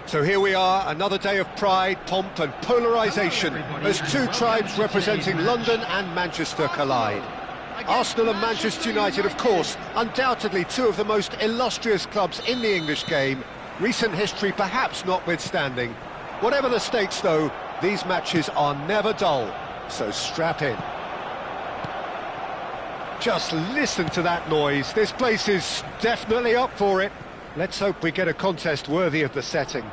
So here we are, another day of pride, pomp and polarisation as two tribes representing London and Manchester collide. Arsenal and Manchester United, of course, undoubtedly two of the most illustrious clubs in the English game, recent history perhaps notwithstanding. Whatever the stakes though, these matches are never dull, so strap in. Just listen to that noise, this place is definitely up for it. Let's hope we get a contest worthy of the setting.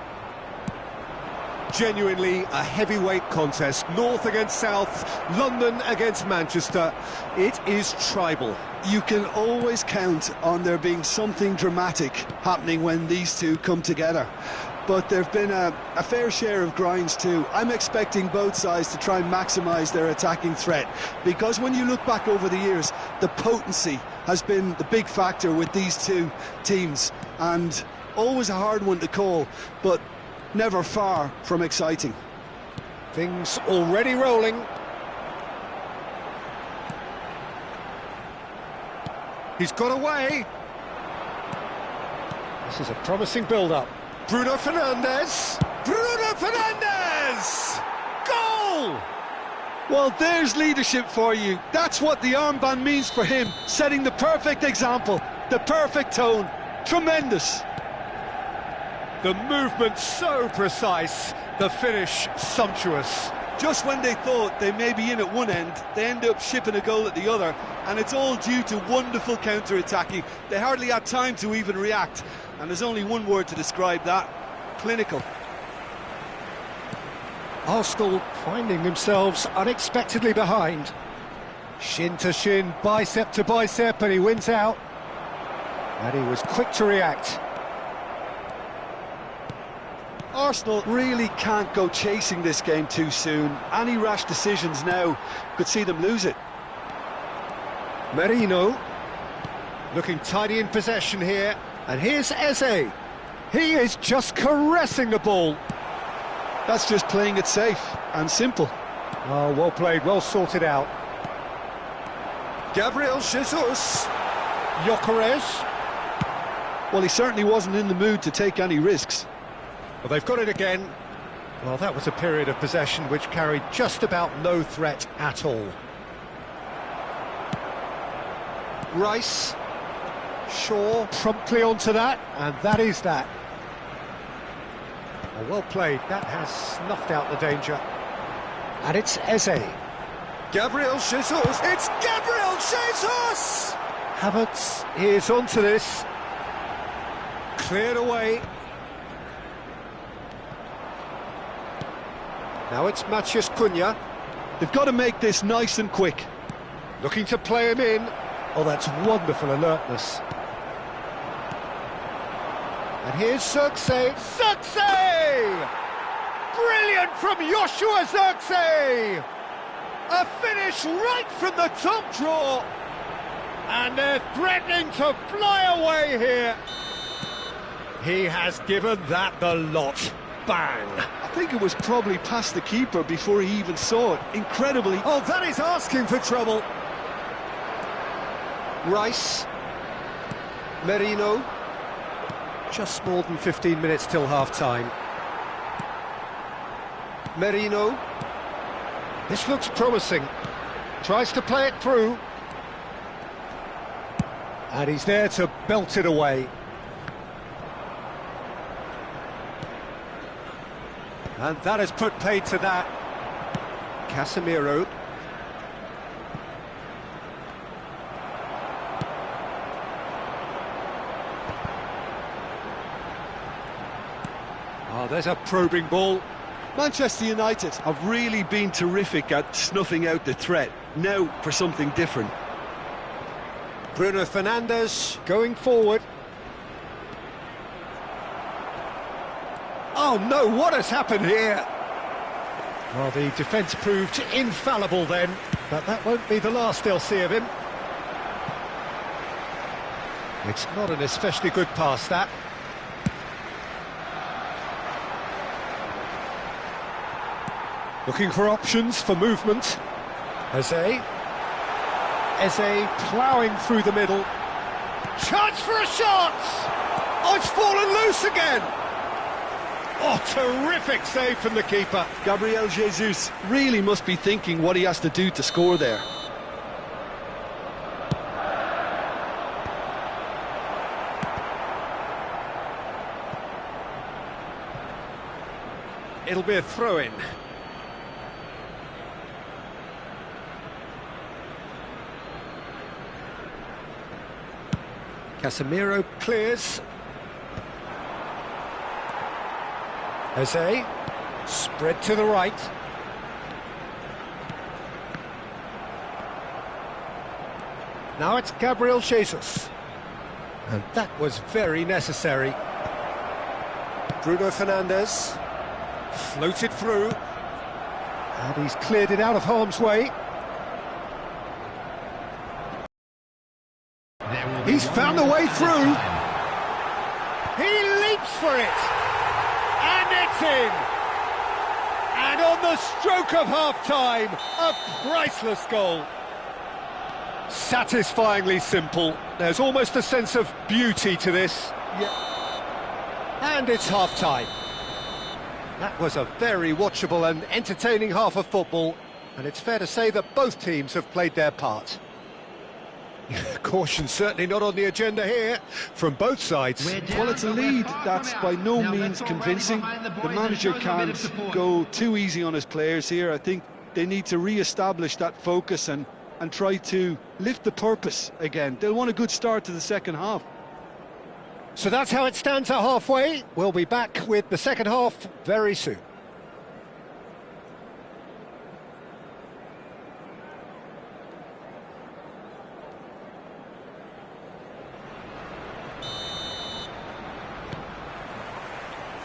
Genuinely a heavyweight contest, North against South, London against Manchester. It is tribal. You can always count on there being something dramatic happening when these two come together. But there have been a fair share of grinds too. I'm expecting both sides to try and maximise their attacking threat, because when you look back over the years, the potency has been the big factor with these two teams, and always a hard one to call, but never far from exciting. Things already rolling. He's got away. This is a promising build-up. Bruno Fernandes! Bruno Fernandes! Goal! Well, there's leadership for you. That's what the armband means for him, setting the perfect example, the perfect tone. Tremendous. The movement so precise, the finish sumptuous. Just when they thought they may be in at one end, they end up shipping a goal at the other, and it's all due to wonderful counter-attacking. They hardly had time to even react, and there's only one word to describe that: clinical. Arsenal finding themselves unexpectedly behind. Shin to shin, bicep to bicep, and he wins out. And he was quick to react. Arsenal really can't go chasing this game too soon. Any rash decisions now could see them lose it. Merino looking tidy in possession here, and here's Eze. He is just caressing the ball. That's just playing it safe and simple. Oh, well played, well sorted out. Gabriel Jesus. Gyökeres. Well, he certainly wasn't in the mood to take any risks. Well, they've got it again. Well, that was a period of possession which carried just about no threat at all. Rice. Shaw promptly onto that, and that is that. Well played, that has snuffed out the danger. And it's Eze. Gabriel Jesus! It's Gabriel Jesus! Havertz is onto this. Cleared away. Now it's Matheus Cunha. They've got to make this nice and quick. Looking to play him in. Oh, that's wonderful alertness. And here's Zirkzee. Zirkzee! Brilliant from Joshua Zirkzee! A finish right from the top draw. And they're threatening to fly away here. He has given that the lot. Bang! I think it was probably past the keeper before he even saw it. Incredibly. Oh, that is asking for trouble. Rice. Merino. Just more than 15 minutes till half-time. Merino. This looks promising. Tries to play it through. And he's there to belt it away. And that has put paid to that. Casemiro. Oh, there's a probing ball. Manchester United have really been terrific at snuffing out the threat. Now for something different. Bruno Fernandes going forward. Oh no, what has happened here? Well, the defence proved infallible then, but that won't be the last they'll see of him. It's not an especially good pass, that. Looking for options for movement. Eze ploughing through the middle. Chance for a shot! Oh, it's fallen loose again! Oh, terrific save from the keeper. Gabriel Jesus really must be thinking what he has to do to score there. It'll be a throw-in. Casemiro clears. Eze, spread to the right. Now it's Gabriel Jesus. And that was very necessary. Bruno Fernandes, floated through. And he's cleared it out of harm's way. He's found a way through. He leaps for it. And it's in. And on the stroke of half-time, a priceless goal. Satisfyingly simple. There's almost a sense of beauty to this. Yeah. And it's half-time. That was a very watchable and entertaining half of football. And it's fair to say that both teams have played their part. Caution certainly not on the agenda here from both sides. Well, it's a lead that's by no means convincing. The manager can't go too easy on his players here. I think they need to re-establish that focus and try to lift the purpose again. They'll want a good start to the second half. So that's how it stands at halfway. We'll be back with the second half very soon.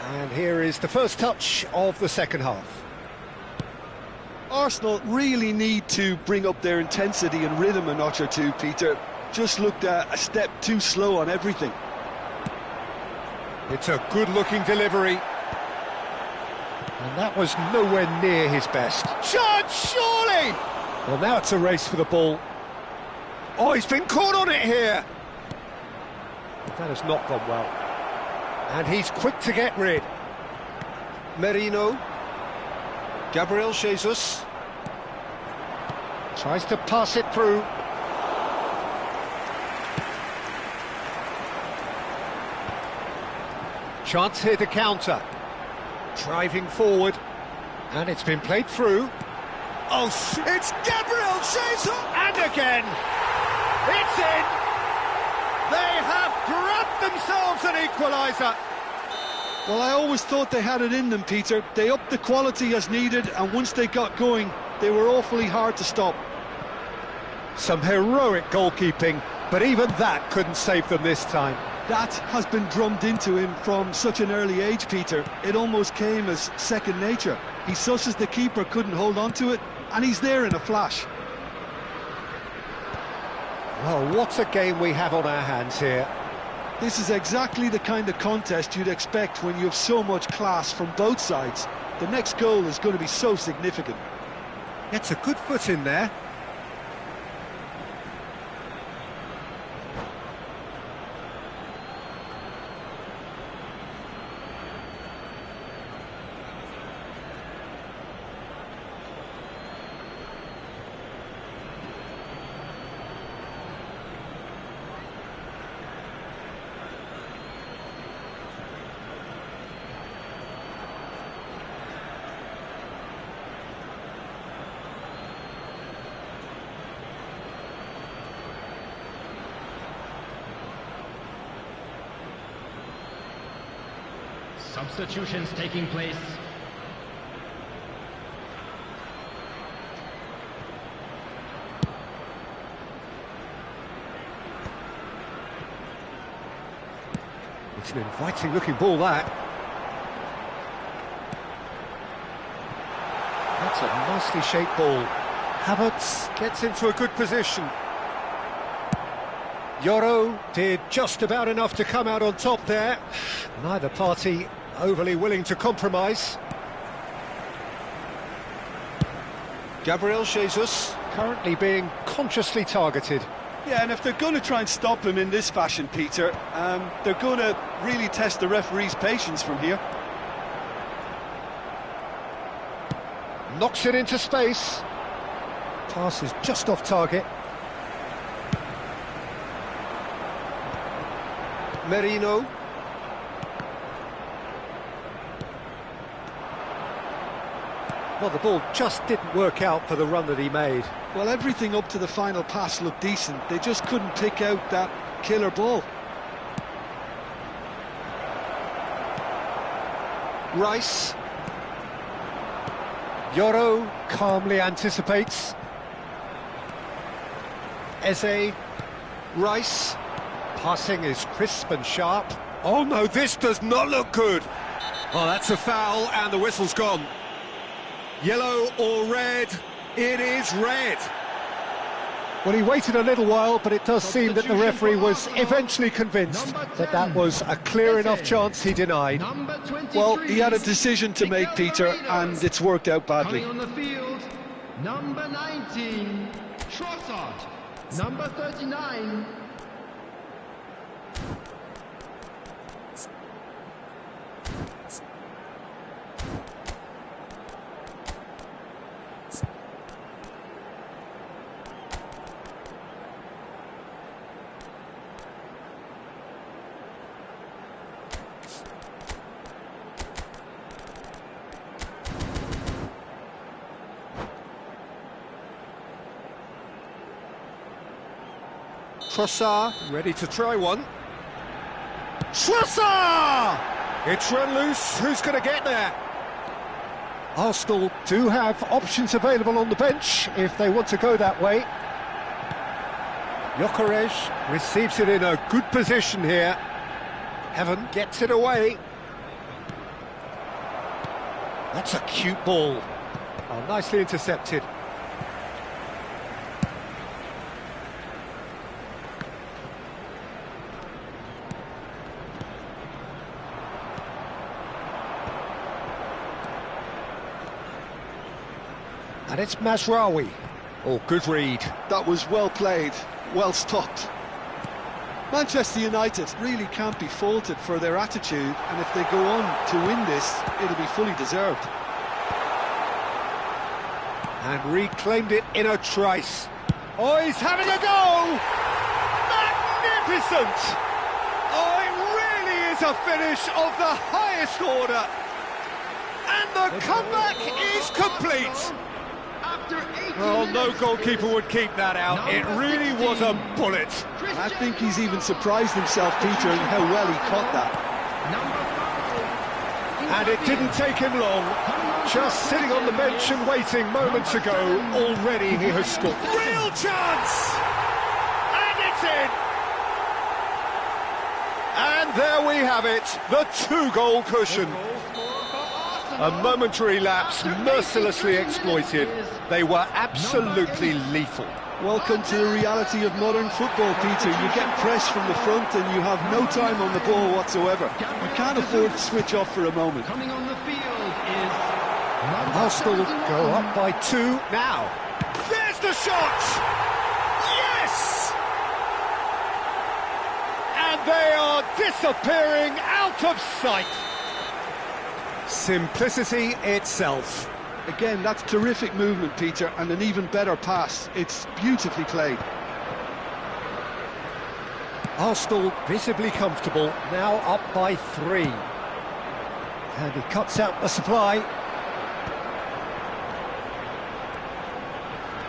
And here is the first touch of the second half. Arsenal really need to bring up their intensity and rhythm a notch or two, Peter. Just looked a step too slow on everything. It's a good-looking delivery. And that was nowhere near his best. Chance, surely! Well, now it's a race for the ball. Oh, he's been caught on it here. That has not gone well. And he's quick to get rid. Merino. Gabriel Jesus. Tries to pass it through. Chance here to counter. Driving forward. And it's been played through. Oh, It's Gabriel Jesus! and again! It's in! They have grabbed themselves an equaliser! Well, I always thought they had it in them, Peter. They upped the quality as needed, and once they got going, they were awfully hard to stop. Some heroic goalkeeping, but even that couldn't save them this time. That has been drummed into him from such an early age, Peter. It almost came as second nature. He susses the keeper couldn't hold on to it, and he's there in a flash. Well, what a game we have on our hands here. This is exactly the kind of contest you'd expect when you have so much class from both sides. The next goal is going to be so significant. Gets a good foot in there. Substitutions taking place. It's an inviting looking ball, that. That's a nicely shaped ball. Havertz gets into a good position. Yoro did just about enough to come out on top there. Neither party overly willing to compromise. Gabriel Jesus currently being consciously targeted. Yeah, and if they're going to try and stop him in this fashion, Peter, they're going to really test the referee's patience from here. Knocks it into space. Pass is just off target. Merino. Well, the ball just didn't work out for the run that he made. Well, everything up to the final pass looked decent. They just couldn't pick out that killer ball. Rice. Yoro calmly anticipates. Eze. Rice. Passing is crisp and sharp. Oh no, this does not look good. Oh, that's a foul and the whistle's gone. Yellow or red? It is red. Well, he waited a little while, but it does seem that the referee was eventually convinced that that was a clear enough chance he denied. Well, he had a decision to make, Peter, and it's worked out badly. Coming on the field, number 19, Trossard. Number 39. Trossard, ready to try one. Trossard! It's run loose, who's going to get there? Arsenal do have options available on the bench if they want to go that way. Gyökeres receives it in a good position here. Heaven gets it away. That's a cute ball. Oh, nicely intercepted. And it's Mazraoui. Oh, good read. That was well played, well stopped. Manchester United really can't be faulted for their attitude, and if they go on to win this, it'll be fully deserved. And reclaimed it in a trice. Oh, he's having a go! Magnificent! Oh, it really is a finish of the highest order. And the comeback is complete. After Well, no goalkeeper would keep that out. It really was a bullet. I think he's even surprised himself, Peter, in how well he caught that. And it didn't take him long. Just sitting on the bench and waiting moments ago, already he has scored. Real chance! And it's in! And there we have it, the two-goal cushion. A momentary lapse, mercilessly exploited. They were absolutely lethal. Welcome to the reality of modern football, Peter. You get pressed from the front and you have no time on the ball whatsoever. You can't afford to switch off for a moment. Coming on the field is Arsenal go up by 2 now. There's the shot! Yes! And they are disappearing out of sight. Simplicity itself. Again, that's terrific movement, Peter, and an even better pass. It's beautifully played. Arsenal visibly comfortable, now up by 3. And he cuts out the supply.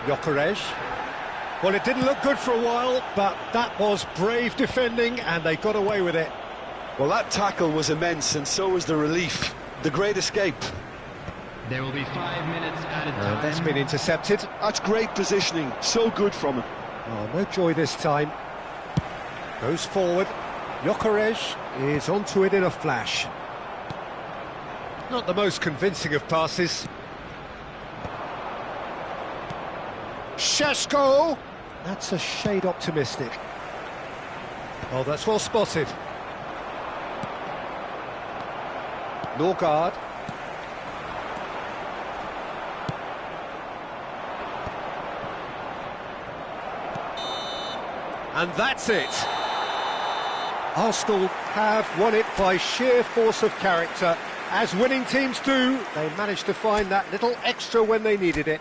Gyökeres. Well, it didn't look good for a while, but that was brave defending, and they got away with it. Well, that tackle was immense, and so was the relief. The great escape. There will be 5 minutes added time. That's been intercepted. That's great positioning. So good from him. Oh, no joy this time. Goes forward. Gyökeres is onto it in a flash. Not the most convincing of passes. Šeško! That's a shade optimistic. Oh, that's well spotted. Norgard. And that's it. Arsenal have won it by sheer force of character. As winning teams do, they managed to find that little extra when they needed it.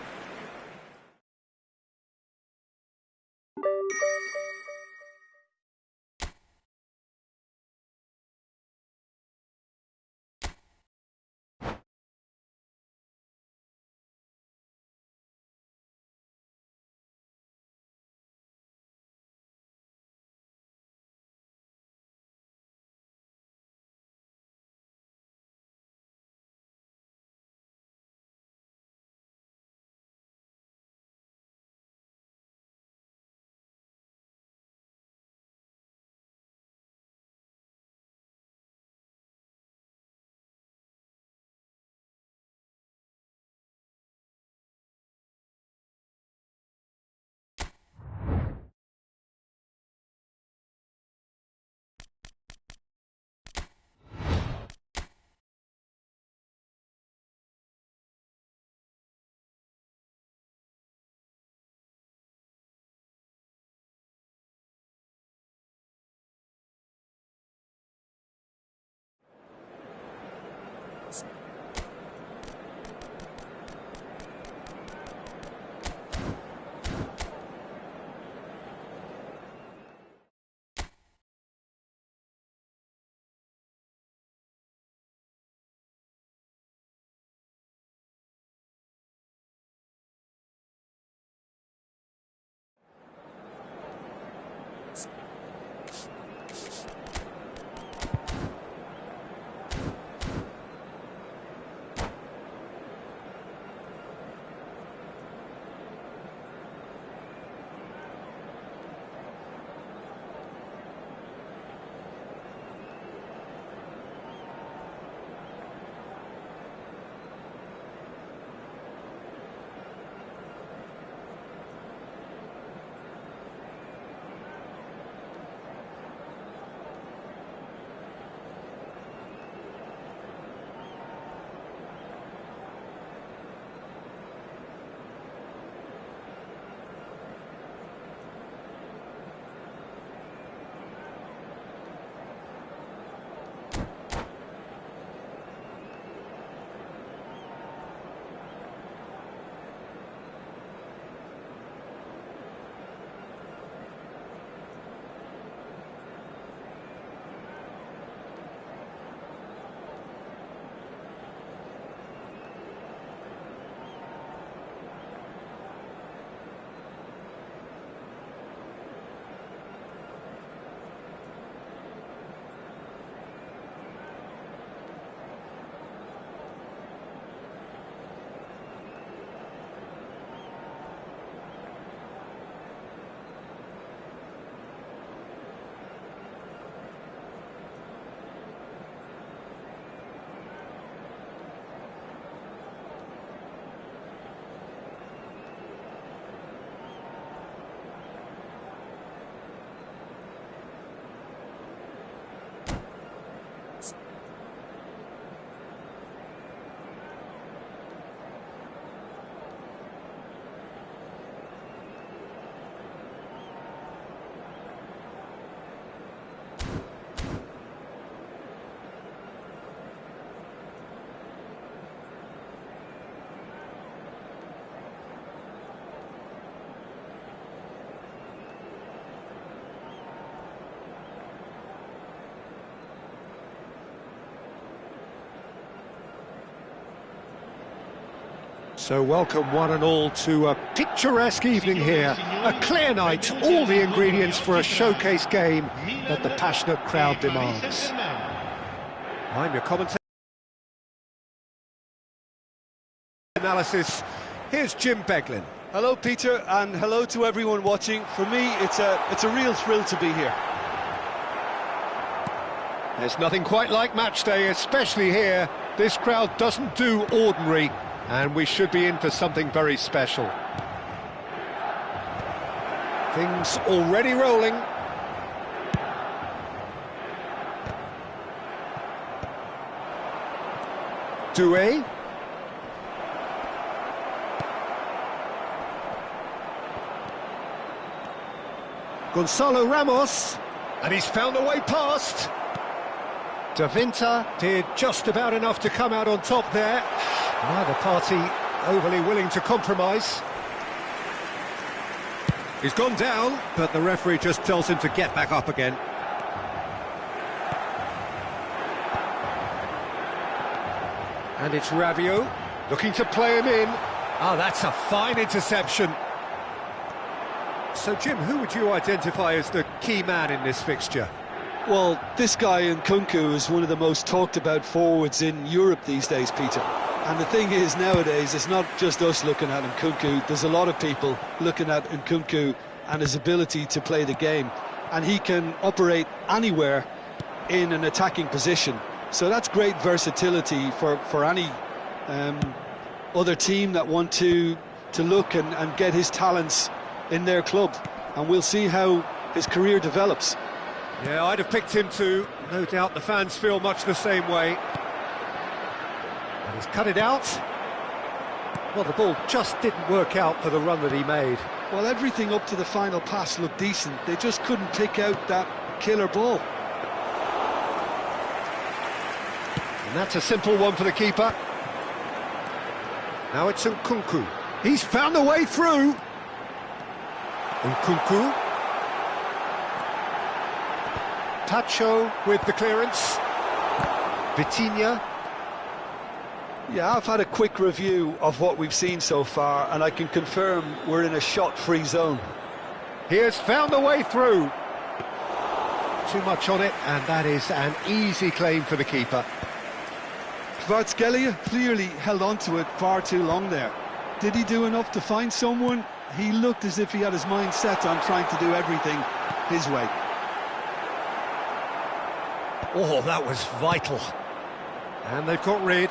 So welcome one and all to a picturesque evening here. A clear night, all the ingredients for a showcase game that the passionate crowd demands. I'm your commentator. Analysis. Here's Jim Beglin. Hello, Peter, and hello to everyone watching. For me, it's a real thrill to be here. There's nothing quite like match day, especially here. This crowd doesn't do ordinary, and we should be in for something very special. Things already rolling. Doué. Gonzalo Ramos, and he's found a way past. De Vinter did just about enough to come out on top there. Neither party overly willing to compromise. He's gone down, but the referee just tells him to get back up again. And it's Rabiot, looking to play him in. Ah, that's a fine interception. So, Jim, who would you identify as the key man in this fixture? Well, this guy Nkunku is one of the most talked about forwards in Europe these days, Peter. And the thing is, nowadays, it's not just us looking at Nkunku. There's a lot of people looking at Nkunku and his ability to play the game. And he can operate anywhere in an attacking position. So that's great versatility for any other team that want to look and get his talents in their club, and we'll see how his career develops. Yeah, I'd have picked him too. No doubt the fans feel much the same way. And he's cut it out. Well, the ball just didn't work out for the run that he made. Well, everything up to the final pass looked decent. They just couldn't pick out that killer ball. And that's a simple one for the keeper. Now it's Nkunku. He's found a way through. Nkunku. Tacho with the clearance. Vitinha. Yeah, I've had a quick review of what we've seen so far, and I can confirm we're in a shot-free zone. He has found a way through. Too much on it, and that is an easy claim for the keeper. Kvaratskhelia clearly held on to it far too long there. Did he do enough to find someone? He looked as if he had his mind set on trying to do everything his way. Oh, that was vital. And they've got rid.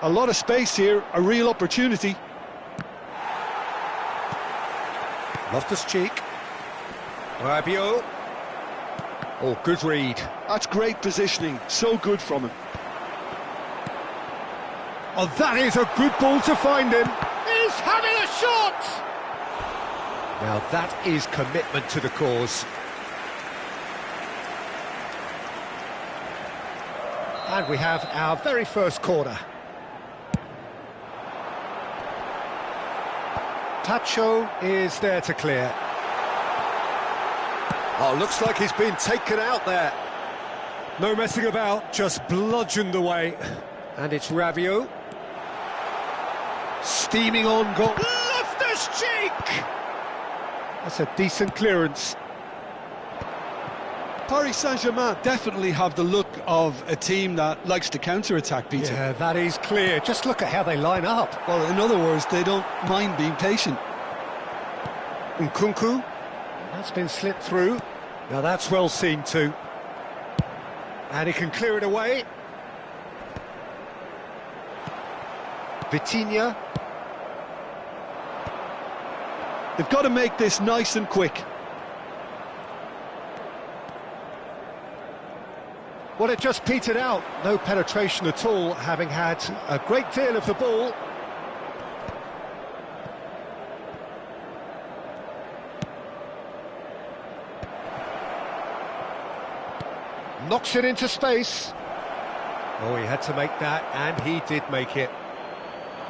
A lot of space here, a real opportunity. Loftus-Cheek. Rabiot. Oh, good read. That's great positioning, so good from him. Oh, that is a good ball to find him. He's having a shot! Now that is commitment to the cause. And we have our very first corner. Tacho is there to clear. Oh, looks like he's been taken out there. No messing about, just bludgeoned away. And it's Rabiot. Steaming on goal. Loftus-Cheek! That's a decent clearance. Paris Saint-Germain definitely have the look of a team that likes to counter-attack, Peter. Yeah, that is clear. Just look at how they line up. Well, in other words, they don't mind being patient. Nkunku. That's been slipped through. Now that's well seen too. And he can clear it away. Vitinha. They've got to make this nice and quick. Well, it just petered out. No penetration at all, having had a great deal of the ball. Knocks it into space. Oh, he had to make that, and he did make it.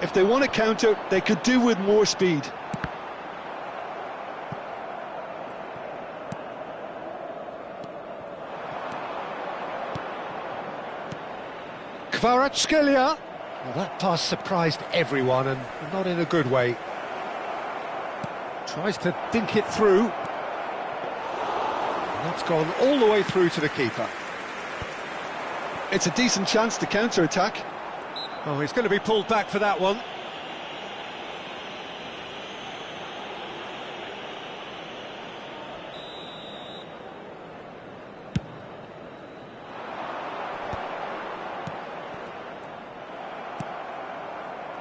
If they want to counter, they could do with more speed. Kvaratskhelia. Well, that pass surprised everyone, and not in a good way. Tries to dink it through. And that's gone all the way through to the keeper. It's a decent chance to counter-attack. Oh, he's going to be pulled back for that one.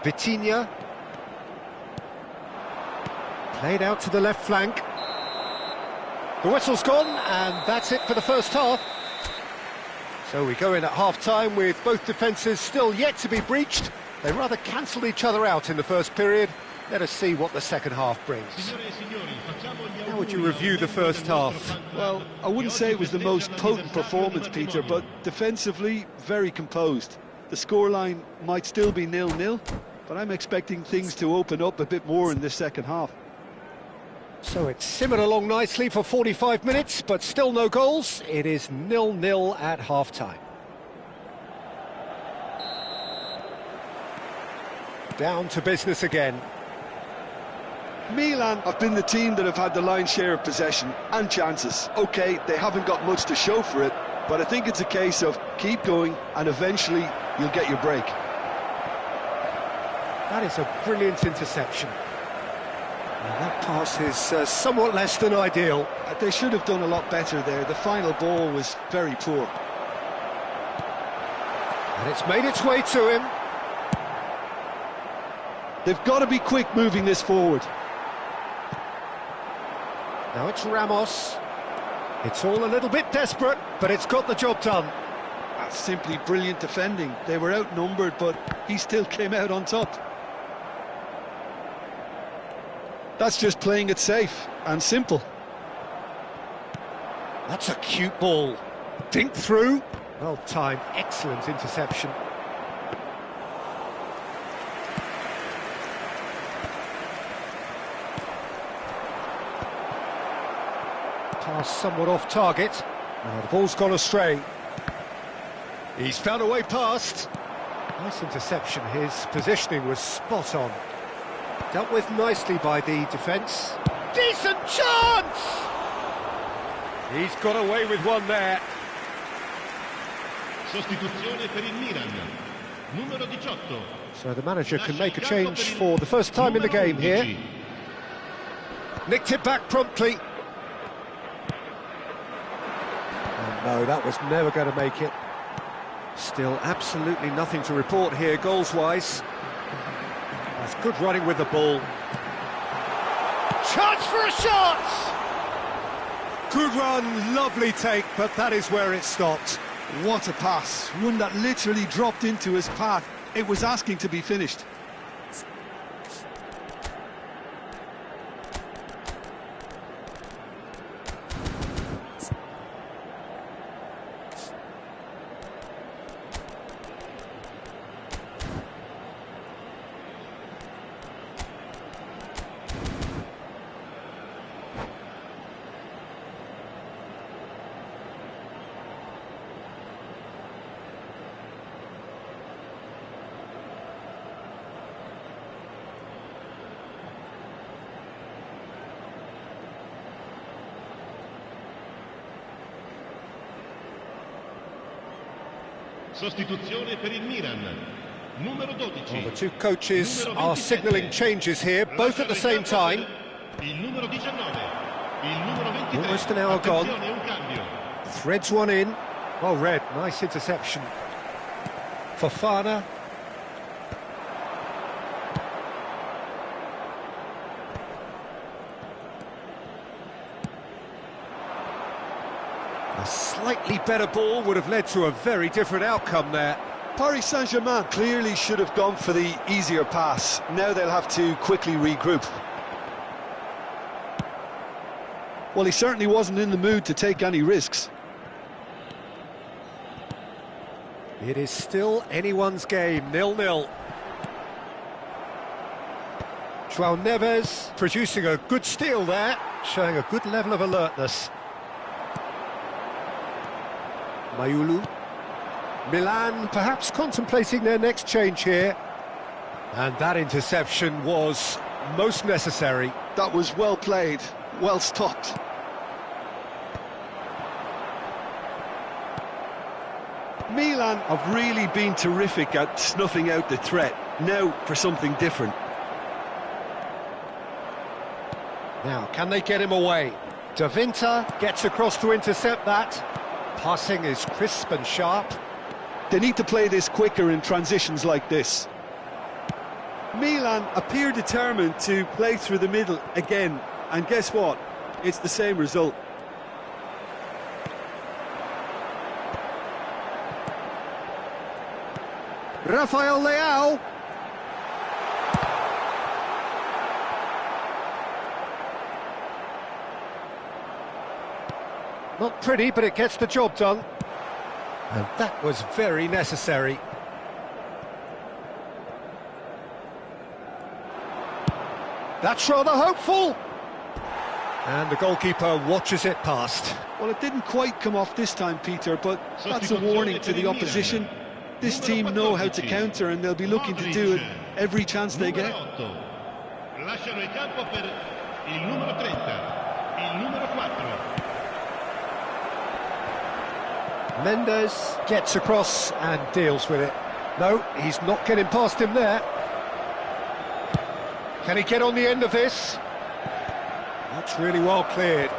Vitinha. Played out to the left flank. The whistle's gone, and that's it for the first half. So we go in at half-time with both defences still yet to be breached. They rather cancelled each other out in the first period. Let us see what the second half brings. How would you review the first half? Well, I wouldn't say it was the most potent performance, Peter, but defensively, very composed. The scoreline might still be 0-0, but I'm expecting things to open up a bit more in this second half. So it's simmered along nicely for 45 minutes, but still no goals. It is 0-0 at half-time. Down to business again. Milan have been the team that have had the lion's share of possession and chances. OK, they haven't got much to show for it, but I think it's a case of keep going and eventually you'll get your break. That is a brilliant interception. And that pass is somewhat less than ideal. They should have done a lot better there. The final ball was very poor. And it's made its way to him. They've got to be quick moving this forward. Now it's Ramos. It's all a little bit desperate, but it's got the job done. That's simply brilliant defending. They were outnumbered, but he still came out on top. That's just playing it safe and simple. That's a cute ball. Dink through. Well timed, excellent interception. Pass somewhat off target. Now the ball's gone astray. He's found a way past. Nice interception. His positioning was spot on. Dealt with nicely by the defence. Decent chance! He's got away with one there. Sostituzione per il Milan. Numero 18. So the manager can make a change for the first time in the game here. Nicked it back promptly. And no, that was never going to make it. Still absolutely nothing to report here goals-wise. That's good running with the ball. Chance for a shot! Good run, lovely take, but that is where it stopped. What a pass. One that literally dropped into his path. It was asking to be finished. Sostituzione per il Milan. Numero 12. Well, the two coaches are signalling changes here, both at the same time. Il numero 19. Il numero 23. Almost an hour gone. Attenzione, un cambio. Threads one in. Well read, nice interception. Fofana. A slightly better ball would have led to a very different outcome there. Paris Saint-Germain clearly should have gone for the easier pass. Now they'll have to quickly regroup. Well, he certainly wasn't in the mood to take any risks. It is still anyone's game, 0-0. João Neves producing a good steal there, showing a good level of alertness. Mayulu. Milan perhaps contemplating their next change here. And that interception was most necessary. That was well played, well stopped. Milan have really been terrific at snuffing out the threat. Now for something different. Now, can they get him away? Da Vinta gets across to intercept that. Passing is crisp and sharp. They need to play this quicker in transitions like this. Milan appear determined to play through the middle again, and guess what? It's the same result. Rafael Leao. Not pretty, but it gets the job done. And that was very necessary. That's rather hopeful. And the goalkeeper watches it past. Well, it didn't quite come off this time, Peter, but that's a warning to the opposition. This team know how to counter, and they'll be looking to do it every chance they get. Lasciano il campo per il numero 30, il numero 4. Mendes gets across and deals with it. No, he's not getting past him there. Can he get on the end of this? That's really well cleared.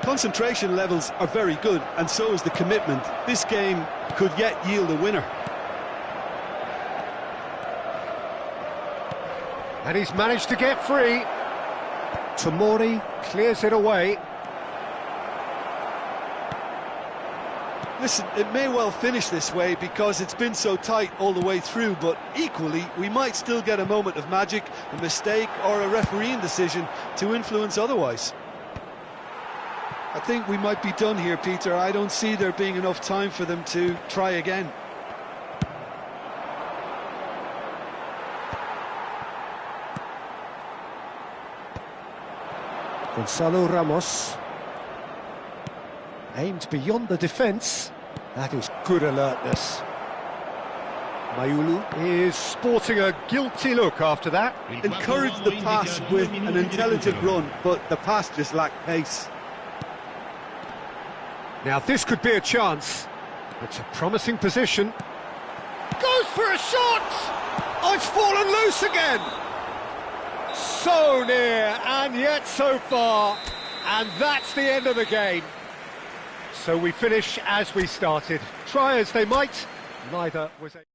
Concentration levels are very good, and so is the commitment. This game could yet yield a winner. And he's managed to get free. Tomori clears it away. Listen, it may well finish this way because it's been so tight all the way through, but equally, we might still get a moment of magic, a mistake or a refereeing decision to influence otherwise. I think we might be done here, Peter. I don't see there being enough time for them to try again. Gonzalo Ramos. Aimed beyond the defence. That is good alertness. Mayulu is sporting a guilty look after that. Encouraged the pass with an intelligent run, but the pass just lacked pace. Now this could be a chance. It's a promising position. Goes for a shot! Oh, it's fallen loose again! So near, and yet so far. And that's the end of the game. So we finish as we started. Try as they might, neither was able.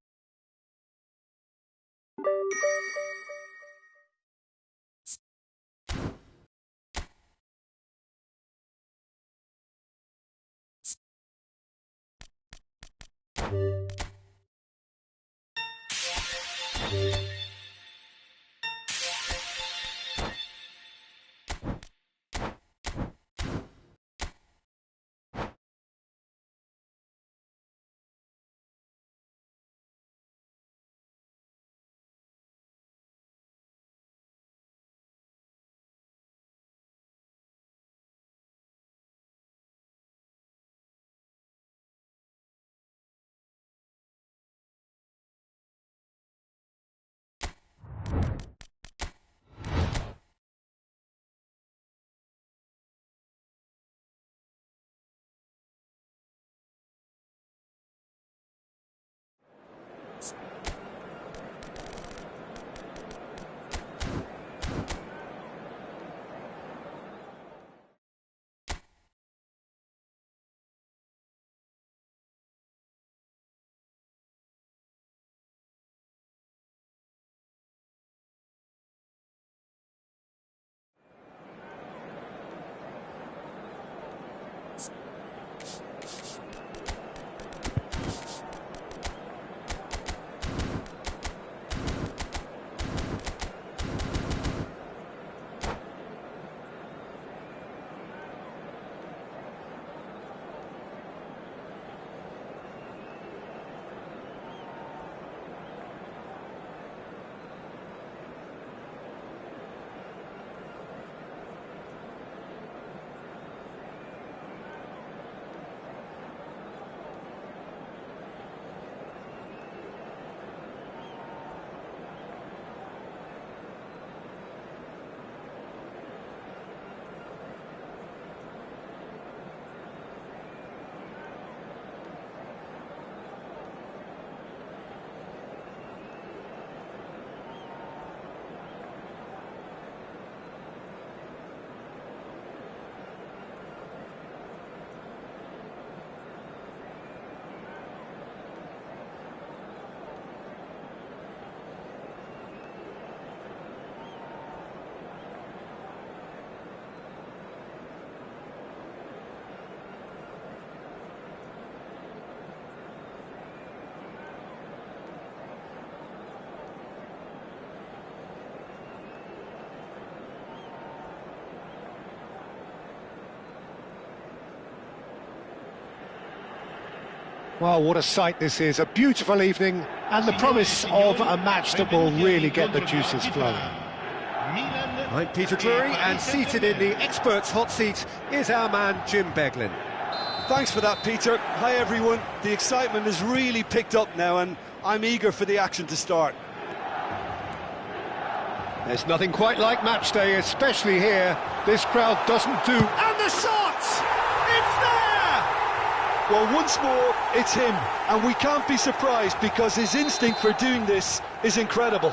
Well, what a sight this is. A beautiful evening and the promise of a match that will really get the juices flowing. I'm Peter Drury, and seated in the experts' hot seat is our man Jim Beglin. Thanks for that, Peter. Hi, everyone. The excitement has really picked up now, and I'm eager for the action to start. There's nothing quite like match day, especially here. This crowd doesn't do... And the shot! It's there! Well, once more, it's him, and we can't be surprised because his instinct for doing this is incredible.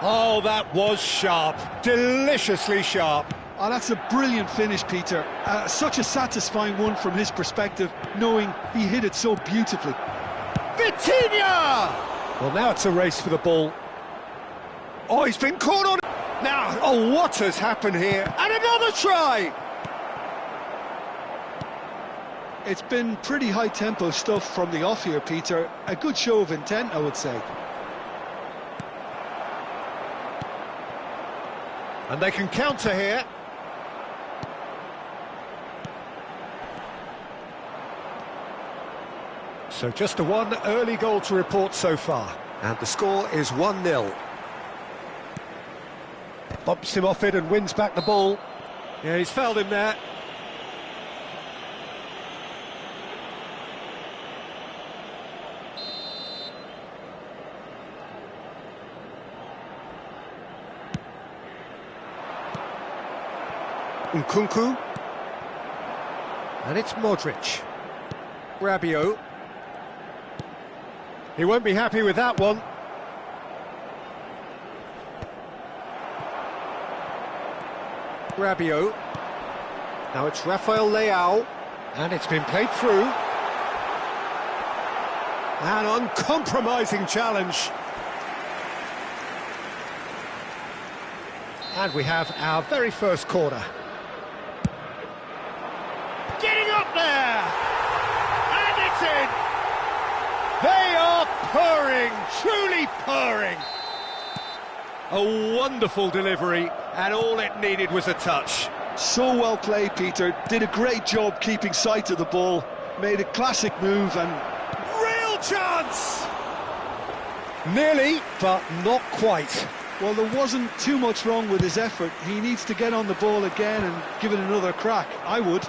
Oh, that was sharp. Deliciously sharp. Oh, that's a brilliant finish, Peter. Such a satisfying one from his perspective, knowing he hit it so beautifully. Vitinha! Well, now it's a race for the ball. Oh, he's been caught on... Now, oh, what has happened here? And another try! It's been pretty high-tempo stuff from the off here, Peter. A good show of intent, I would say. And they can counter here. So just the one early goal to report so far. And the score is 1-0. Bumps him off it and wins back the ball. Yeah, he's fouled him there. Nkunku. And it's Modric. Rabiot. He won't be happy with that one. Rabiot. Now it's Rafael Leao. And it's been played through. An uncompromising challenge. And we have our very first corner. Getting up there! And it's in! They are purring, truly purring. A wonderful delivery, and all it needed was a touch. So well played, Peter. Did a great job keeping sight of the ball. Made a classic move and... Real chance! Nearly, but not quite. Well, there wasn't too much wrong with his effort. He needs to get on the ball again and give it another crack. I would.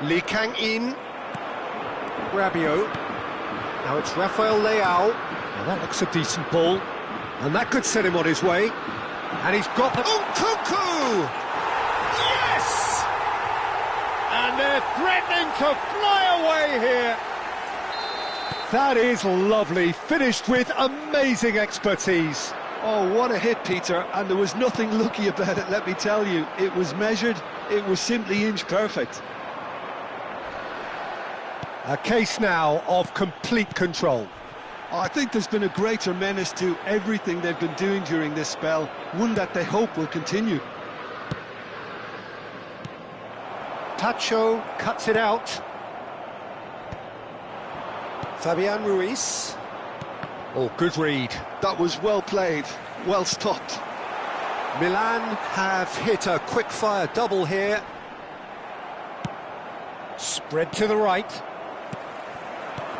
Lee Kang-in. Rabiot. Now it's Rafael Leao. Now that looks a decent ball. And that could set him on his way. And he's got the... Nkunku! Yes! And they're threatening to fly away here. That is lovely. Finished with amazing expertise. Oh, what a hit, Peter. And there was nothing lucky about it, let me tell you. It was measured. It was simply inch perfect. A case now of complete control. I think there's been a greater menace to everything they've been doing during this spell, one that they hope will continue. Tacho cuts it out. Fabian Ruiz. Oh, good read. That was well played, well stopped. Milan have hit a quick-fire double here. Spread to the right.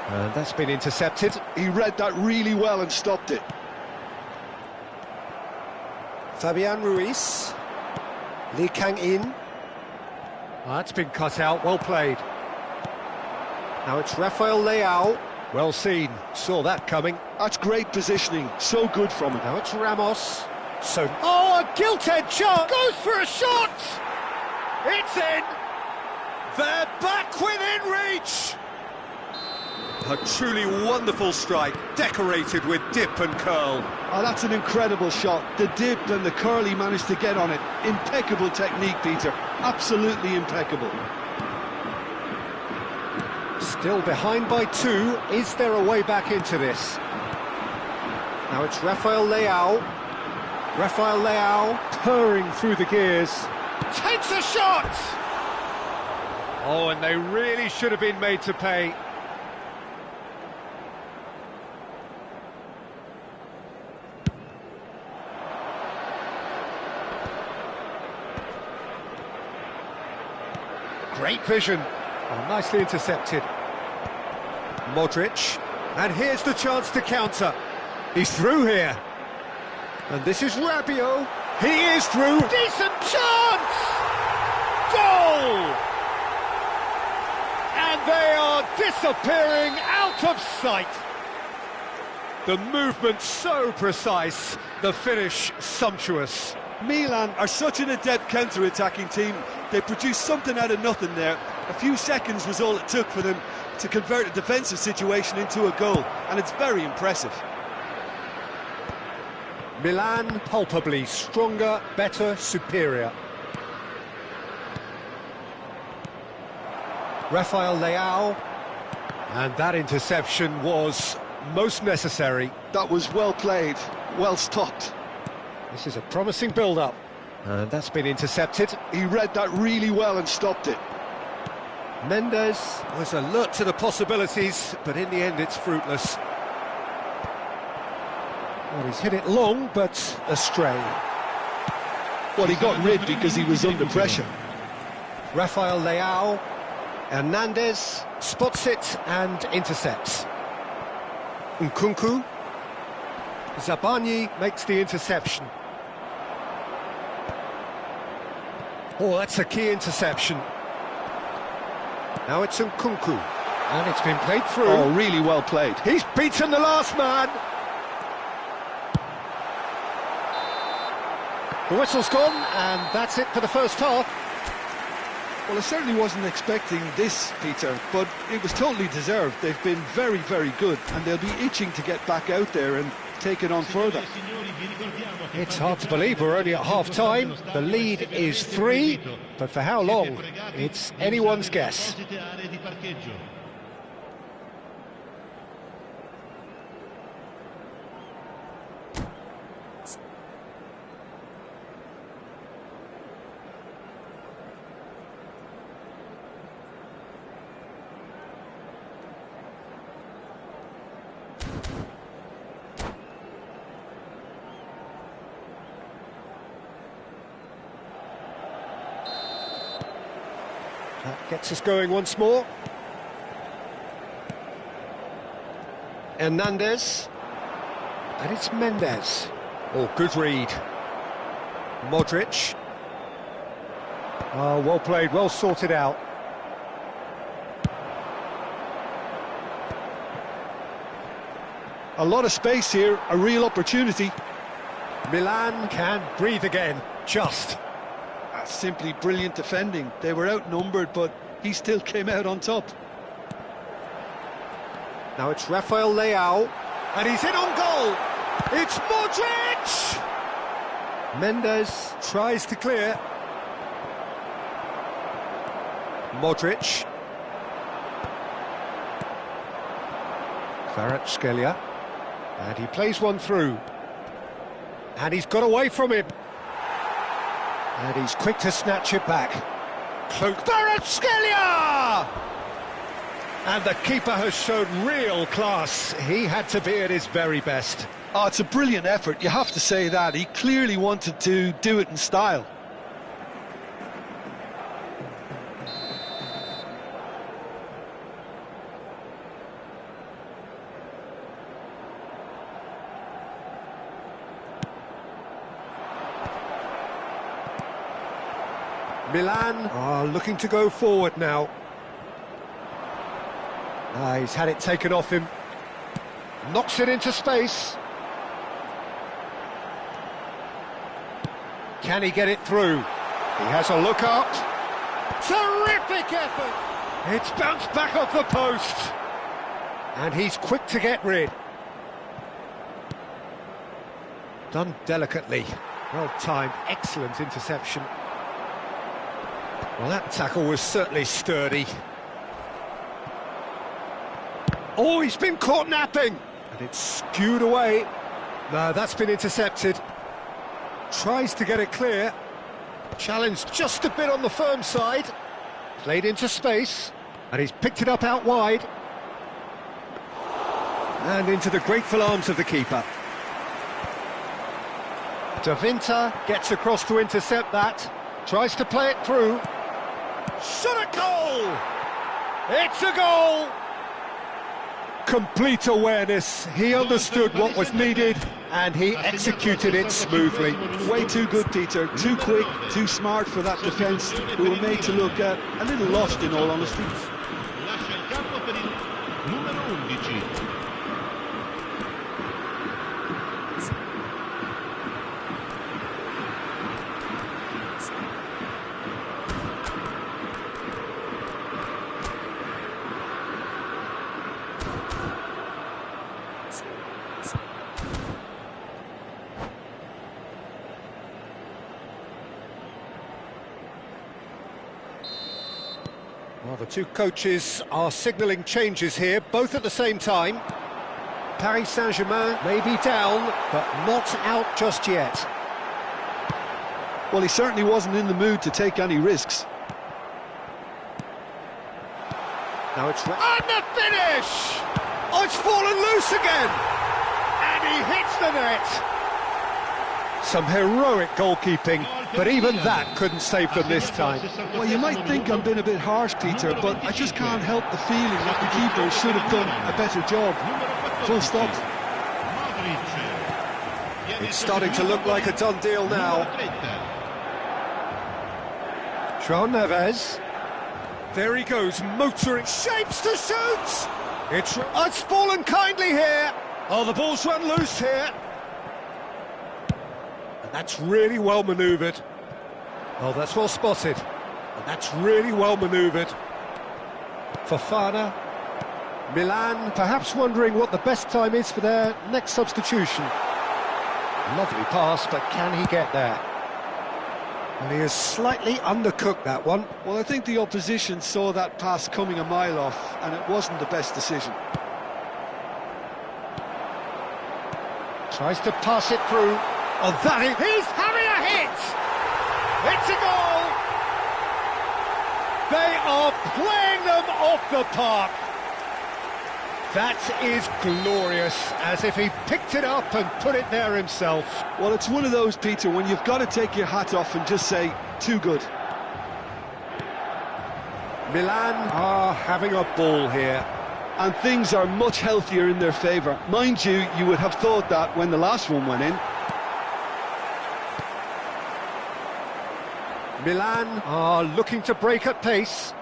And that's been intercepted. He read that really well and stopped it. Fabian Ruiz. Lee Kang-in. Well, that's been cut out, well played. Now it's Rafael Leao. Well seen, saw that coming. That's great positioning, so good from him. Now it's Ramos. So, oh, a gilt-edged shot! Goes for a shot! It's in! They're back within reach! A truly wonderful strike, decorated with dip and curl. Oh, that's an incredible shot. The dip and the curl he managed to get on it. Impeccable technique, Peter. Absolutely impeccable. Still behind by 2. Is there a way back into this? Now it's Rafael Leao. Rafael Leao purring through the gears. Takes a shot! Oh, and they really should have been made to pay. Great vision. Oh, nicely intercepted. Modric. And here's the chance to counter. He's through here. And this is Rabiot. He is through. Decent chance! Goal! And they are disappearing out of sight. The movement so precise, the finish sumptuous. Milan are such an adept counter-attacking team. They produced something out of nothing there. A few seconds was all it took for them to convert a defensive situation into a goal, and it's very impressive. Milan palpably stronger, better, superior. Rafael Leao, and that interception was most necessary. That was well played, well stopped. This is a promising build-up, and that's been intercepted. He read that really well and stopped it. Mendes was alert to the possibilities, but in the end it's fruitless. Well, he's hit it long, but astray. Well, he got rid because he was under pressure. Rafael Leao, Hernandez spots it and intercepts. Nkunku, Zabani makes the interception. Oh, that's a key interception. Now it's Nkunku, and it's been played through. Oh, really well played. He's beaten the last man. The whistle's gone, and that's it for the first half. Well, I certainly wasn't expecting this, Peter, but it was totally deserved. They've been very, very good, and they'll be itching to get back out there and take it on further. It's hard to believe we're only at half-time. The lead is 3, but for how long? It's anyone's guess. That gets us going once more. Hernandez. And it's Mendes. Oh, good read. Modric. Oh, well played, well sorted out. A lot of space here, a real opportunity. Milan can breathe again, just. That's simply brilliant defending. They were outnumbered, but he still came out on top. Now it's Rafael Leao, and he's in on goal. It's Modric! Mendes tries to clear. Modric. Kvaratskhelia. And he plays one through. And he's got away from him. And he's quick to snatch it back. Kvaratskhelia! And the keeper has shown real class. He had to be at his very best. Oh, it's a brilliant effort, you have to say that. He clearly wanted to do it in style. Milan are looking to go forward now. He's had it taken off him. Knocks it into space. Can he get it through? He has a look up. Terrific effort! It's bounced back off the post. And he's quick to get rid. Done delicately. Well timed, excellent interception. Well, that tackle was certainly sturdy. Oh, he's been caught napping! And it's skewed away. No, that's been intercepted. Tries to get it clear. Challenged just a bit on the firm side. Played into space. And he's picked it up out wide. And into the grateful arms of the keeper. De Winter gets across to intercept that. Tries to play it through. Shot a goal! It's a goal! Complete awareness. He understood what was needed and he executed it smoothly. Way too good, Peter. Too quick, too smart for that defence, who were made to look a little lost, in all honesty. Lascia il campo per il numero 11. Well, the two coaches are signalling changes here, both at the same time. Paris Saint-Germain may be down, but not out just yet. Well, he certainly wasn't in the mood to take any risks. Now it's... And the finish! Oh, it's fallen loose again! And he hits the net! Some heroic goalkeeping, but even that couldn't save them this time. Well, you might think I'm being a bit harsh, Peter, but I just can't help the feeling that the keeper should have done a better job. Full stop. It's starting to look like a done deal now. João Neves. There he goes, motoring, shapes to shoot! It's fallen kindly here. Oh, the ball's run loose here. And that's really well manoeuvred. Oh, that's well spotted. And that's really well manoeuvred. Fofana. Milan, perhaps wondering what the best time is for their next substitution. Lovely pass, but can he get there? And he has slightly undercooked that one. Well, I think the opposition saw that pass coming a mile off, and it wasn't the best decision. Tries to pass it through. Oh, he's having a hit! It's a goal! They are playing them off the park. That is glorious, as if he picked it up and put it there himself. Well, it's one of those, Peter, when you've got to take your hat off and just say, too good. Milan are having a ball here. And things are much healthier in their favour. Mind you, you would have thought that when the last one went in. Milan are looking to break at pace.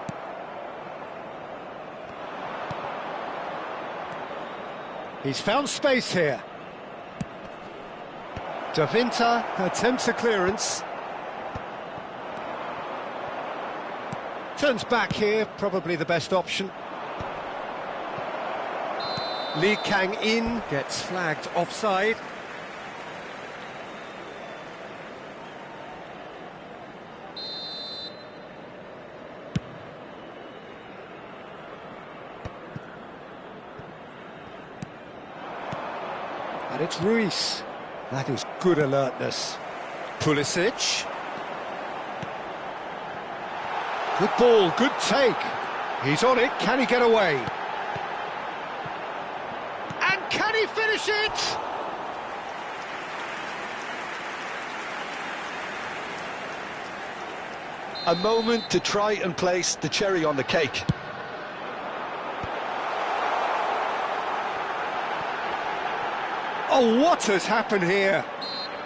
He's found space here. Davinta attempts a clearance. Turns back here, probably the best option. Lee Kang-in gets flagged offside. And it's Ruiz. That is good alertness. Pulisic. Good ball, good take. He's on it, can he get away? And can he finish it? A moment to try and place the cherry on the cake. Oh, what has happened here?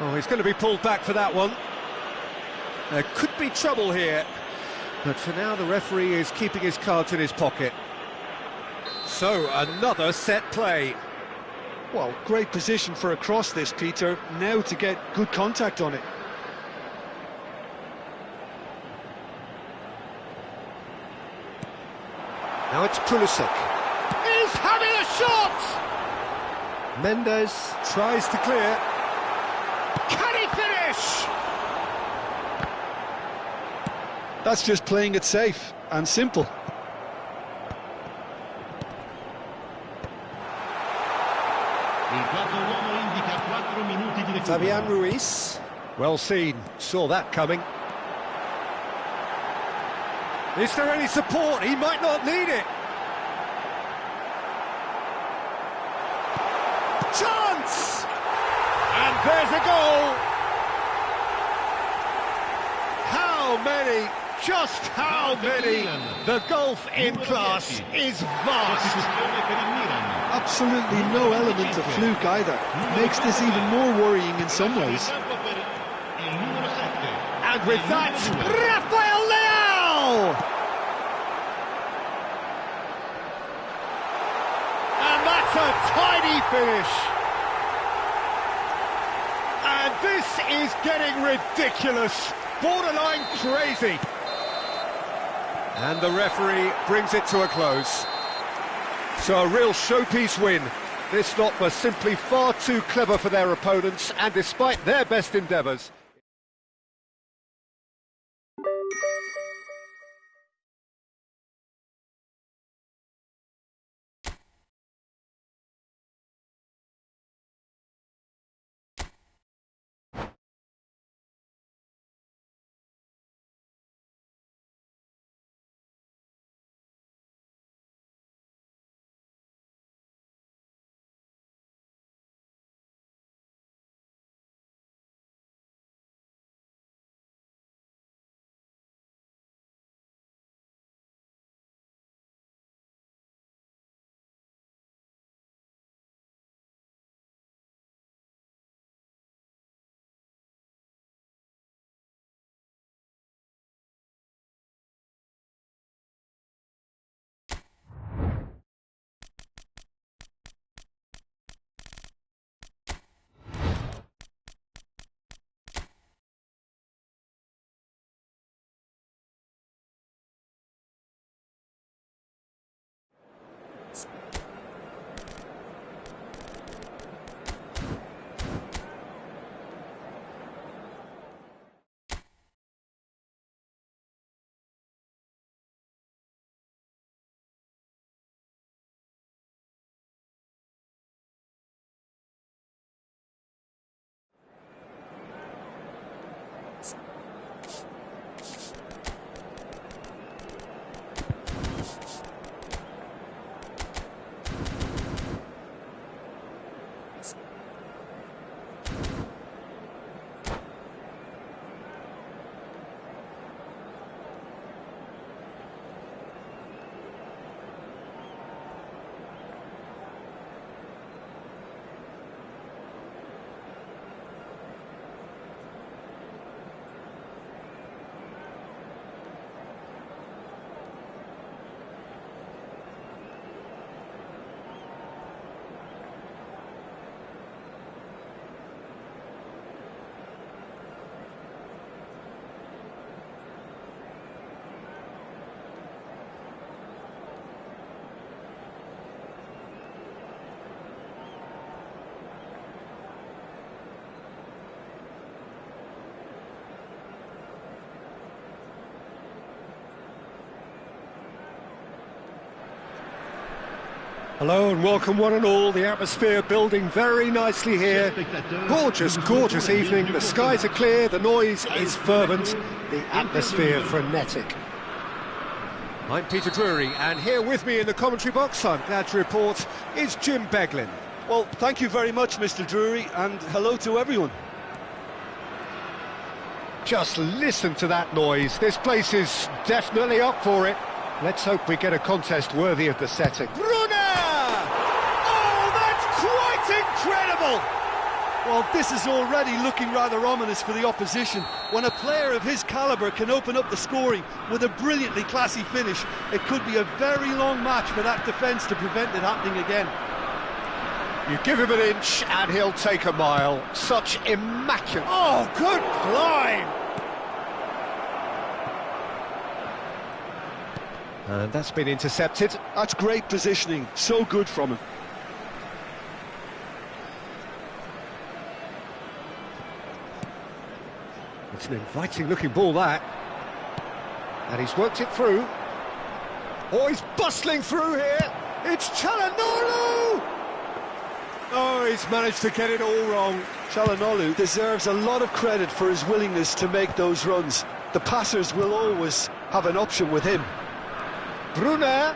Oh, he's going to be pulled back for that one. There could be trouble here. But for now, the referee is keeping his cards in his pocket. So, another set play. Well, great position for a cross this, Peter. Now to get good contact on it. Now it's Pulisic. He's having a shot! Mendes tries to clear. Can he finish? That's just playing it safe and simple. Fabian Ruiz. Well seen, saw that coming. Is there any support? He might not need it. Chance! And there's a goal! How many Just how many? The gulf in class is vast. Absolutely no element of fluke either. Makes this even more worrying in some ways. And with that, Rafael Leao! And that's a tiny finish. And this is getting ridiculous, borderline crazy. And the referee brings it to a close. So a real showpiece win. This lot were simply far too clever for their opponents, and despite their best endeavours, hello and welcome one and all. The atmosphere building very nicely here. Gorgeous, gorgeous evening. The skies are clear, the noise is fervent, the atmosphere frenetic. I'm Peter Drury, and here with me in the commentary box, I'm glad to report, is Jim Beglin. Well, thank you very much, Mr. Drury, and hello to everyone. Just listen to that noise. This place is definitely up for it. Let's hope we get a contest worthy of the setting. Incredible! Well, this is already looking rather ominous for the opposition. When a player of his calibre can open up the scoring with a brilliantly classy finish, it could be a very long match for that defence to prevent it happening again. You give him an inch and he'll take a mile. Such immaculate... Oh, good climb! And that's been intercepted. That's great positioning, so good from him. It's an inviting-looking ball, that. And he's worked it through. Oh, he's bustling through here. It's Çalhanoğlu! Oh, he's managed to get it all wrong. Çalhanoğlu deserves a lot of credit for his willingness to make those runs. The passers will always have an option with him. Brunner,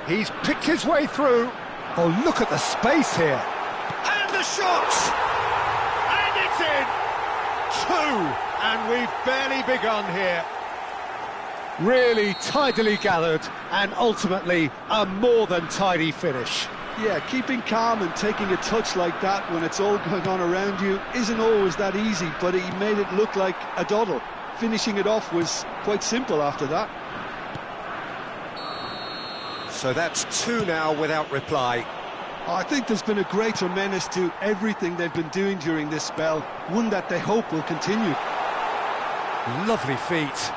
he's picked his way through. Oh, look at the space here. And the shot! And it's in! 2! And we've barely begun here. Really tidily gathered, and ultimately a more than tidy finish. Yeah, keeping calm and taking a touch like that when it's all going on around you isn't always that easy, but he made it look like a doddle. Finishing it off was quite simple after that. So that's two now without reply. I think there's been a greater menace to everything they've been doing during this spell, one that they hope will continue. Lovely feet.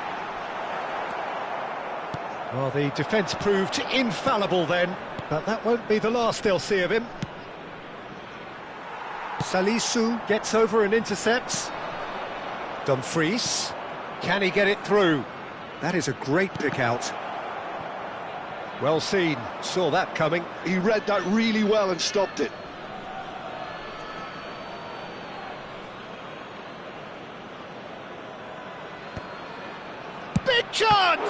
Well, the defence proved infallible then, but that won't be the last they'll see of him. Salisu gets over and intercepts. Dumfries, can he get it through? That is a great pick out. Well seen, saw that coming. He read that really well and stopped it. Big chance!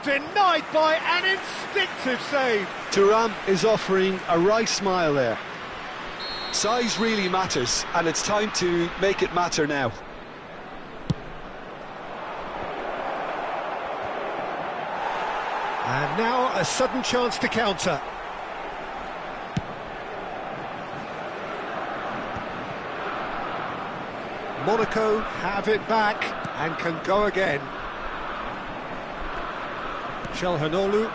Denied by an instinctive save. Thuram is offering a right smile there. Size really matters, and it's time to make it matter now. And now a sudden chance to counter. Monaco have it back and can go again. Çalhanoğlu.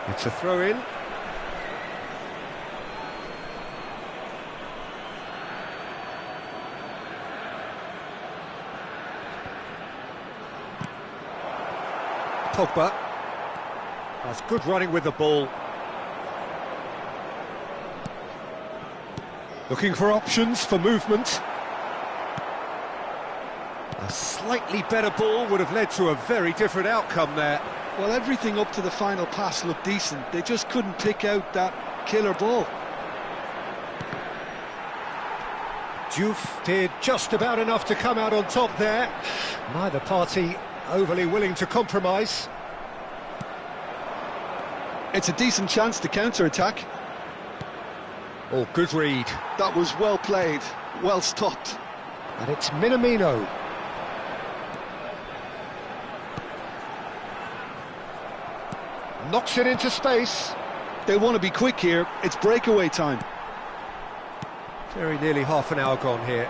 It's a throw-in. Pogba. That's good running with the ball. Looking for options for movement. A slightly better ball would have led to a very different outcome there. Well, everything up to the final pass looked decent. They just couldn't pick out that killer ball. Diouf did just about enough to come out on top there. Neither party overly willing to compromise. It's a decent chance to counter-attack. Oh, good read. That was well played, well stopped. And it's Minamino. Knocks it into space. They want to be quick here, it's breakaway time. Very nearly half an hour gone here.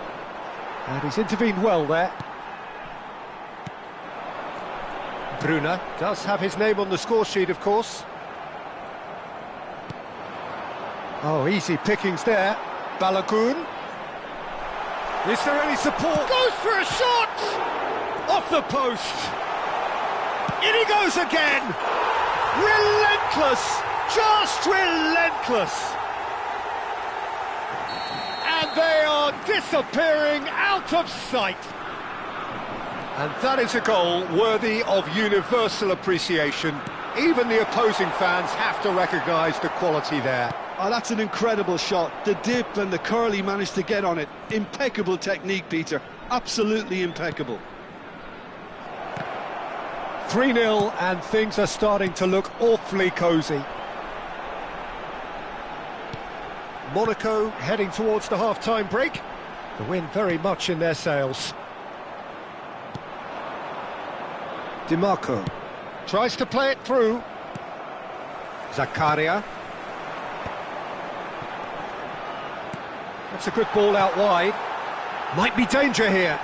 And he's intervened well there. Bruna does have his name on the score sheet, of course. Oh, easy pickings there. Balogun. Is there any support? Goes for a shot! Off the post. In he goes again! Relentless! Just relentless! And they are disappearing out of sight. And that is a goal worthy of universal appreciation. Even the opposing fans have to recognise the quality there. Oh, that's an incredible shot. The dip and the curl he managed to get on it. Impeccable technique, Peter. Absolutely impeccable. 3-0 and things are starting to look awfully cosy. Monaco heading towards the half-time break. The win very much in their sails. Dimarco tries to play it through. Zakaria. That's a good ball out wide. Might be danger here.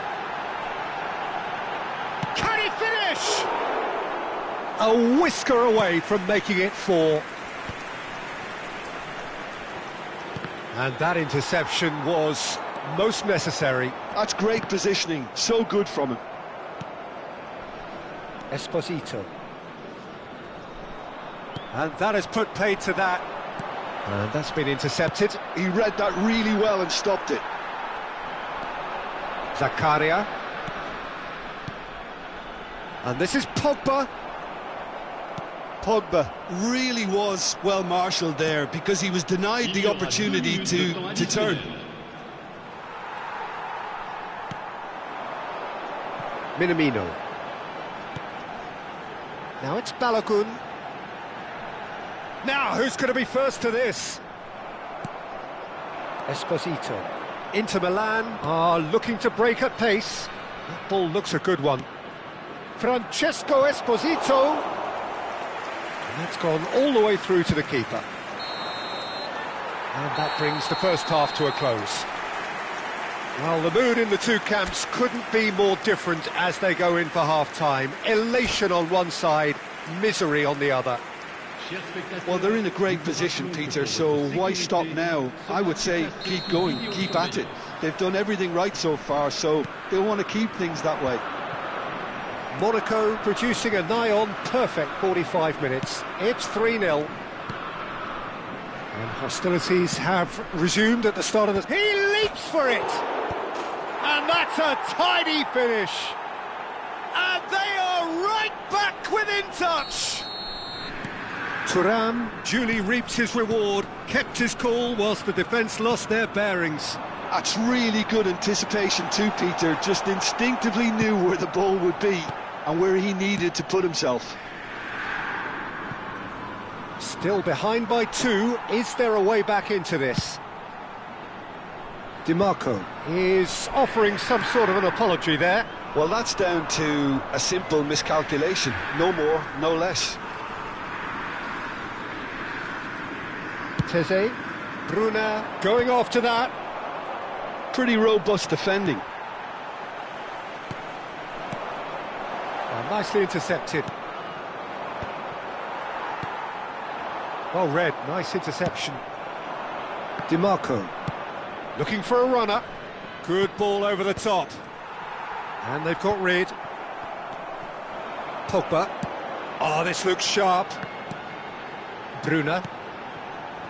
Can he finish? A whisker away from making it 4. And that interception was most necessary. That's great positioning, so good from him. Esposito. And that has put paid to that. And that's been intercepted. He read that really well and stopped it. Zakaria. And this is Pogba. Pogba really was well marshalled there because he was denied the opportunity to turn. Minamino. Now it's Balogun. Now, who's going to be first to this? Esposito. Inter Milan are looking to break at pace. That ball looks a good one. Francesco Esposito. And that's gone all the way through to the keeper. And that brings the first half to a close. Well, the mood in the two camps couldn't be more different as they go in for half-time. Elation on one side, misery on the other. Well, they're in a great position, Peter, so why stop now? I would say keep going, keep at it. They've done everything right so far, so they'll want to keep things that way. Monaco producing a nigh-on perfect 45 minutes. It's 3-0. And hostilities have resumed at the start of the... He leaps for it! And that's a tidy finish! And they are right back within touch! Thuram duly reaps his reward, kept his cool whilst the defence lost their bearings. That's really good anticipation too, Peter. Just instinctively knew where the ball would be and where he needed to put himself. Still behind by 2. Is there a way back into this? Di Marco is offering some sort of an apology there. Well, that's down to a simple miscalculation. No more, no less. Teze, Bruna going after that. Pretty robust defending. Nicely intercepted. Well read, nice interception. Di Marco looking for a runner. Good ball over the top. And they've got rid. Pogba. Oh, this looks sharp. Bruna.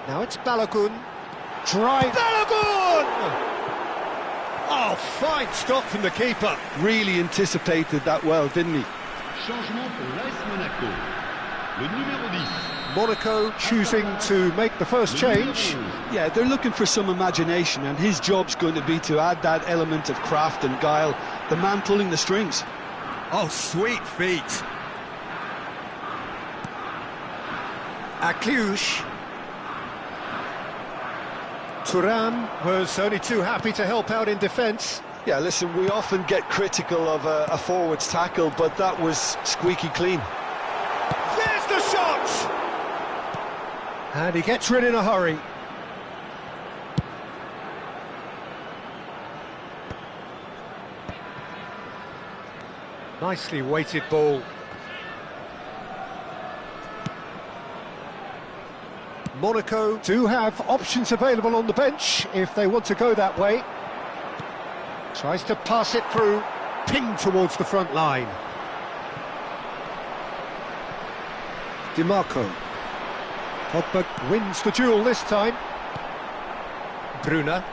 Now it's Balogun. Drive. Balogun! Oh, fine stop from the keeper. Really anticipated that well, didn't he? Changement pour l'AS Monaco. Le numéro 10. Monaco choosing to make the first change. Yeah, they're looking for some imagination, and his job's going to be to add that element of craft and guile. The man pulling the strings. Oh, sweet feet. Akliouche. Thuram was only too happy to help out in defence. Yeah, listen, we often get critical of a forward's tackle, but that was squeaky clean. There's the shot! And he gets rid in a hurry. Nicely weighted ball. Monaco do have options available on the bench if they want to go that way. Tries to pass it through, pinged towards the front line. Di Marco. Pogba wins the duel this time. Bruna.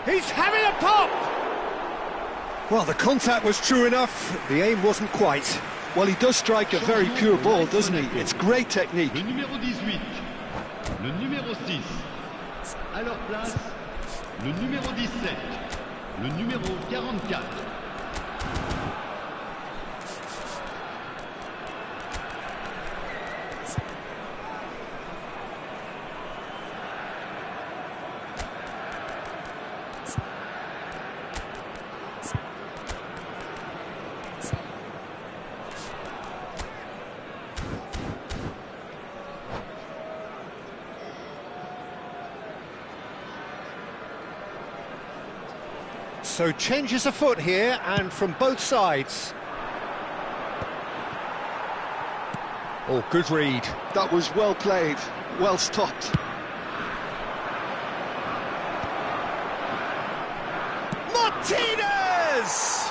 He's having a pop! Well, the contact was true enough, the aim wasn't quite. Well, he does strike a very pure ball, doesn't he? It's great technique. Le numéro 18. Le numéro 6. À leur place, le numéro 17. Le numéro 44. So changes afoot here, and from both sides. Oh, good read. That was well played, well stopped. Martinez!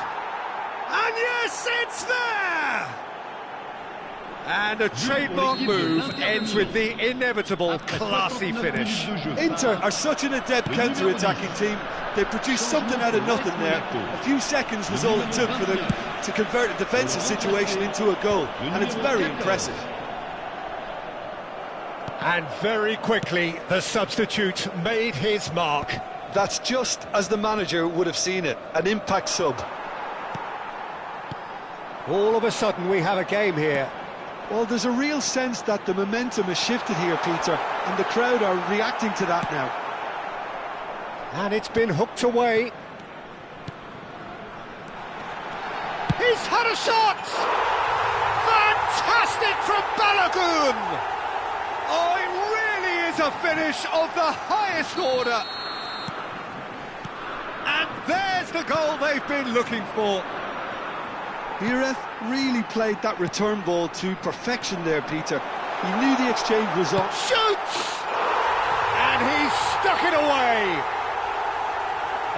And yes, it's there! And a trademark move ends with the inevitable classy finish. Inter are such an adept counter-attacking team. They produced something out of nothing there. A few seconds was all it took for them to convert a defensive situation into a goal, and it's very impressive. And very quickly, the substitute made his mark. That's just as the manager would have seen it, an impact sub. All of a sudden, we have a game here. Well, there's a real sense that the momentum has shifted here, Peter, and the crowd are reacting to that now. And it's been hooked away. He's had a shot! Fantastic from Balogun! Oh, it really is a finish of the highest order. And there's the goal they've been looking for. The ref really played that return ball to perfection there, Peter. He knew the exchange was on. Shoots! And he's stuck it away.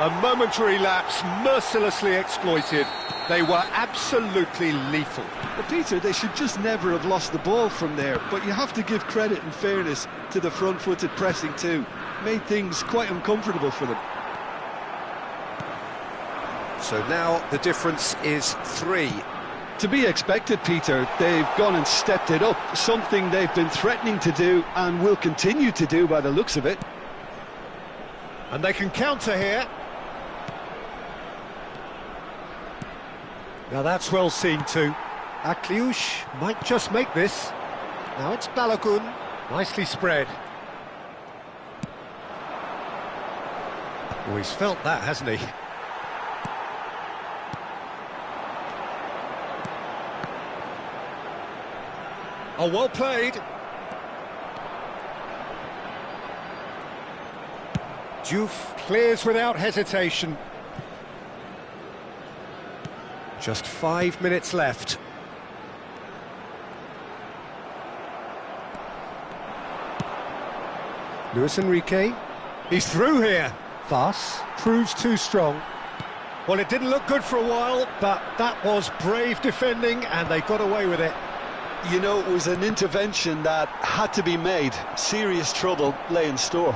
A momentary lapse mercilessly exploited. They were absolutely lethal. But Peter, they should just never have lost the ball from there. But you have to give credit and fairness to the front-footed pressing too. Made things quite uncomfortable for them. So now the difference is 3. To be expected, Peter. They've gone and stepped it up, something they've been threatening to do and will continue to do by the looks of it. And they can counter here. Now that's well seen too. Akliush might just make this. Now it's Balogun, nicely spread. Oh, he's felt that, hasn't he? Oh, well played. Diouf clears without hesitation. Just 5 minutes left. Luis Enrique. He's through here. Vas proves too strong. Well, it didn't look good for a while, but that was brave defending and they got away with it. You know, it was an intervention that had to be made. Serious trouble lay in store.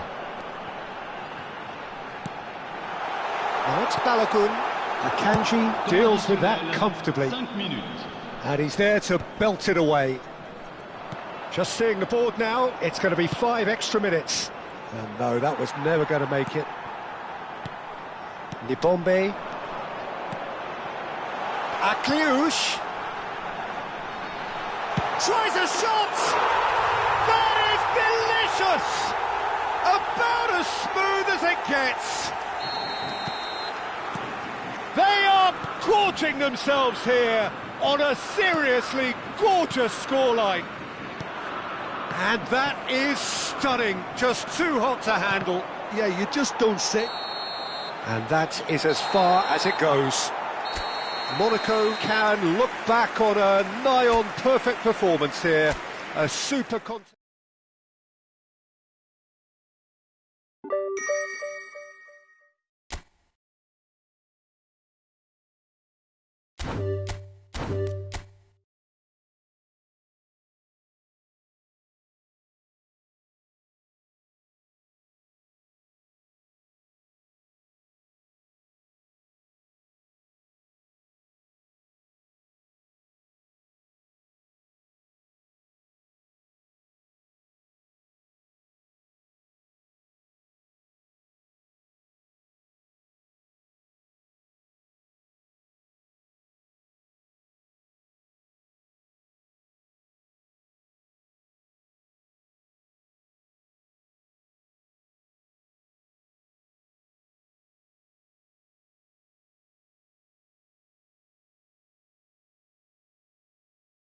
Now it's Balogun. Akanji deals with that comfortably. And he's there to belt it away. Just seeing the board now, it's going to be 5 extra minutes. And no, that was never going to make it. Nibombe. Akliush. Tries a shot! That is delicious! About as smooth as it gets. They are gorging themselves here on a seriously gorgeous scoreline. And that is stunning, just too hot to handle. Yeah, you just don't sit. And that is as far as it goes. Monaco can look back on a nigh-on perfect performance here. A super contest.